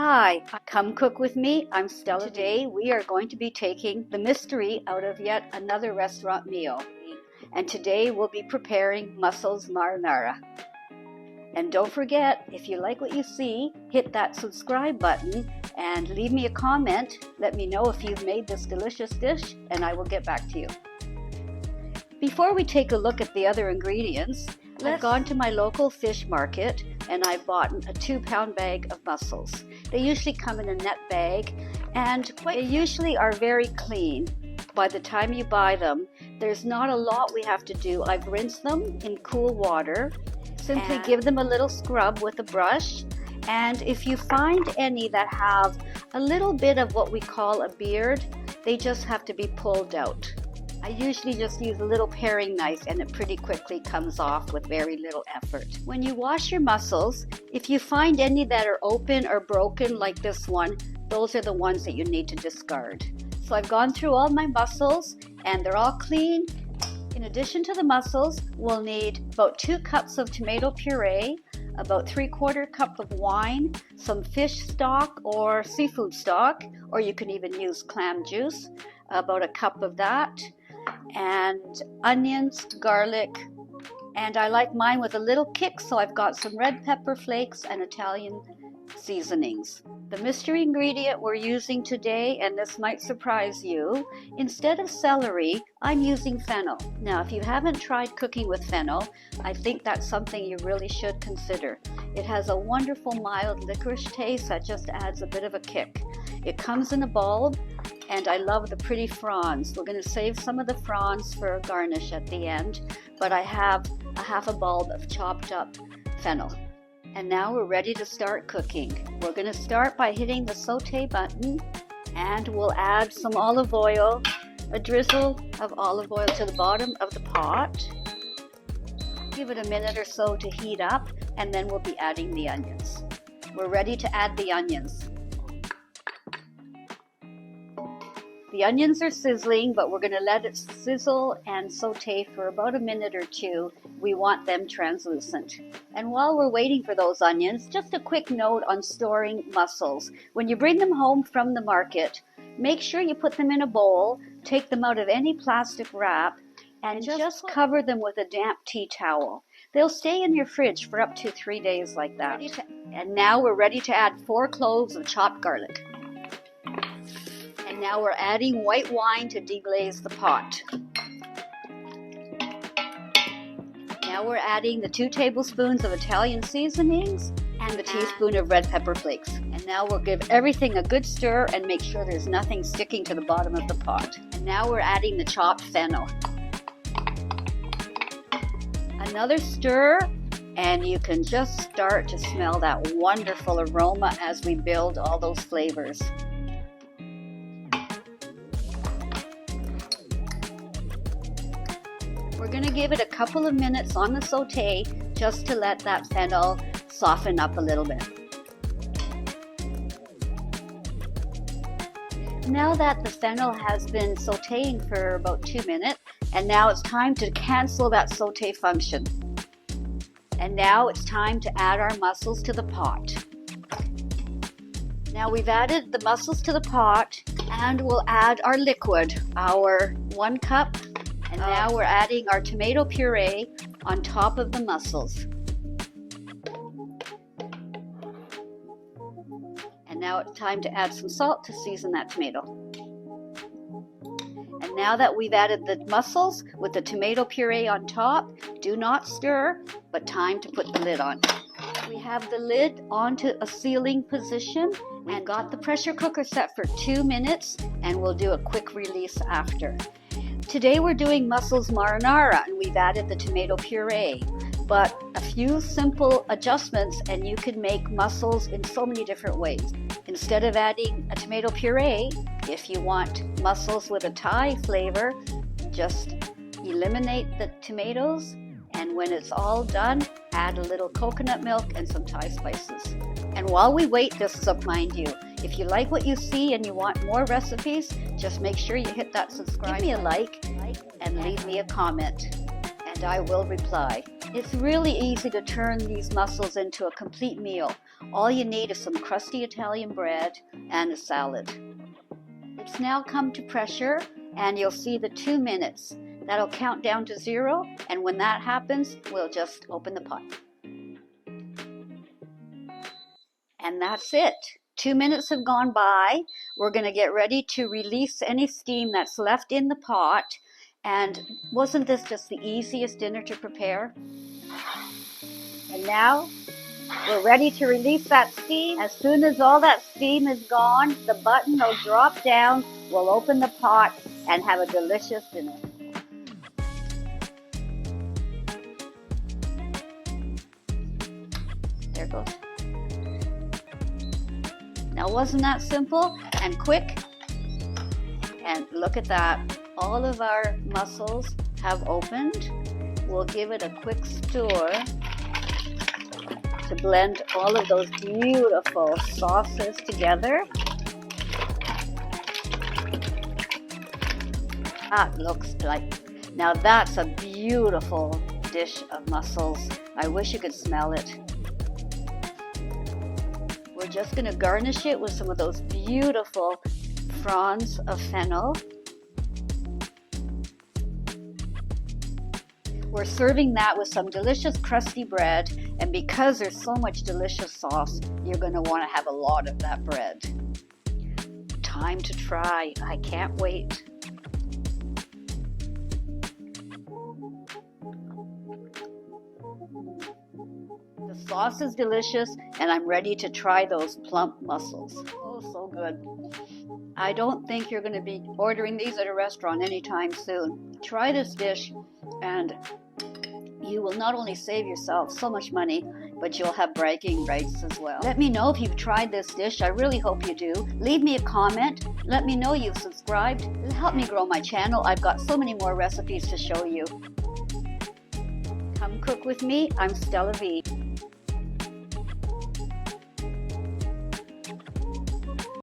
Hi, come cook with me. I'm Stella. Today we are going to be taking the mystery out of yet another restaurant meal. And today we'll be preparing mussels marinara. And don't forget, if you like what you see, hit that subscribe button and leave me a comment. Let me know if you've made this delicious dish and I will get back to you. Before we take a look at the other ingredients, I've gone to my local fish market and I've bought a 2-pound bag of mussels. They usually come in a net bag and they usually are very clean. By the time you buy them, there's not a lot we have to do. I've rinsed them in cool water. Simply give them a little scrub with a brush. And if you find any that have a little bit of what we call a beard, they just have to be pulled out. I usually just use a little paring knife and it pretty quickly comes off with very little effort. When you wash your mussels, if you find any that are open or broken like this one, those are the ones that you need to discard. So I've gone through all my mussels and they're all clean. In addition to the mussels, we'll need about 2 cups of tomato puree, about 3/4 cup of wine, some fish stock or seafood stock, or you can even use clam juice, about 1 cup of that, and onions, garlic, and I like mine with a little kick, so I've got some red pepper flakes and Italian seasonings. The mystery ingredient we're using today, and this might surprise you, instead of celery, I'm using fennel. Now, if you haven't tried cooking with fennel, I think that's something you really should consider. It has a wonderful mild licorice taste that just adds a bit of a kick. It comes in a bulb, and I love the pretty fronds. We're going to save some of the fronds for a garnish at the end, but I have a half a bulb of chopped up fennel. And now we're ready to start cooking. We're going to start by hitting the saute button, and we'll add some olive oil, a drizzle of olive oil to the bottom of the pot. Give it a minute or so to heat up, and then we'll be adding the onions. We're ready to add the onions. The onions are sizzling, but we're going to let it sizzle and saute for about a minute or 2. We want them translucent. And while we're waiting for those onions, just a quick note on storing mussels. When you bring them home from the market, make sure you put them in a bowl, take them out of any plastic wrap, and just cover them with a damp tea towel. They'll stay in your fridge for up to 3 days like that. And now we're ready to add 4 cloves of chopped garlic. And now we're adding white wine to deglaze the pot. Now we're adding the 2 tablespoons of Italian seasonings and the teaspoon of red pepper flakes. And now we'll give everything a good stir and make sure there's nothing sticking to the bottom of the pot. And now we're adding the chopped fennel. Another stir, and you can just start to smell that wonderful aroma as we build all those flavors. We're going to give it a couple of minutes on the saute just to let that fennel soften up a little bit. Now that the fennel has been sauteing for about 2 minutes, and now it's time to cancel that saute function. And now it's time to add our mussels to the pot. Now we've added the mussels to the pot, and we'll add our liquid, our 1 cup. And now we're adding our tomato puree on top of the mussels. And now it's time to add some salt to season that tomato. And now that we've added the mussels with the tomato puree on top, do not stir, but time to put the lid on. We have the lid onto a sealing position and got the pressure cooker set for 2 minutes, and we'll do a quick release after. Today we're doing mussels marinara, and we've added the tomato puree, but a few simple adjustments and you can make mussels in so many different ways. Instead of adding a tomato puree, if you want mussels with a Thai flavor, just eliminate the tomatoes, and when it's all done, add a little coconut milk and some Thai spices. And while we wait, just to remind you, if you like what you see and you want more recipes, just make sure you hit that subscribe. Give me a like and leave me a comment. And and I will reply. It's really easy to turn these mussels into a complete meal. All you need is some crusty Italian bread and a salad. It's now come to pressure, and you'll see the 2 minutes. That'll count down to 0, and when that happens, we'll just open the pot. And that's it. 2 minutes have gone by. We're going to get ready to release any steam that's left in the pot. And wasn't this just the easiest dinner to prepare? And now we're ready to release that steam. As soon as all that steam is gone, the button will drop down. We'll open the pot and have a delicious dinner. There it goes. Now, wasn't that simple and quick? And look at that. All of our mussels have opened. We'll give it a quick stir to blend all of those beautiful sauces together. That looks like, now that's a beautiful dish of mussels. I wish you could smell it. We're just going to garnish it with some of those beautiful fronds of fennel. We're serving that with some delicious crusty bread, and because there's so much delicious sauce, you're going to want to have a lot of that bread. Time to try. I can't wait. The sauce is delicious, and I'm ready to try those plump mussels. Oh, so good. I don't think you're going to be ordering these at a restaurant anytime soon. Try this dish, and you will not only save yourself so much money, but you'll have bragging rights as well. Let me know if you've tried this dish. I really hope you do. Leave me a comment. Let me know you've subscribed. It'll help me grow my channel. I've got so many more recipes to show you. Come cook with me. I'm Stella V.